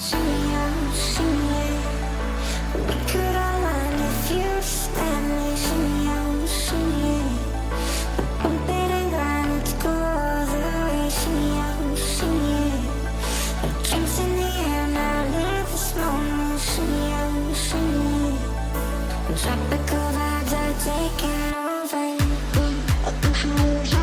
Shimmy out, shimmy yeah. We could align if you stand me. Shimmy out, shimmy yeah. Bump it and grind, let's go all the way. Shimmy out, shimmy yeah. The drinks in the air, now live this moment. Shimmy out, shimmy yeah. Tropical vibes are taking over. I push you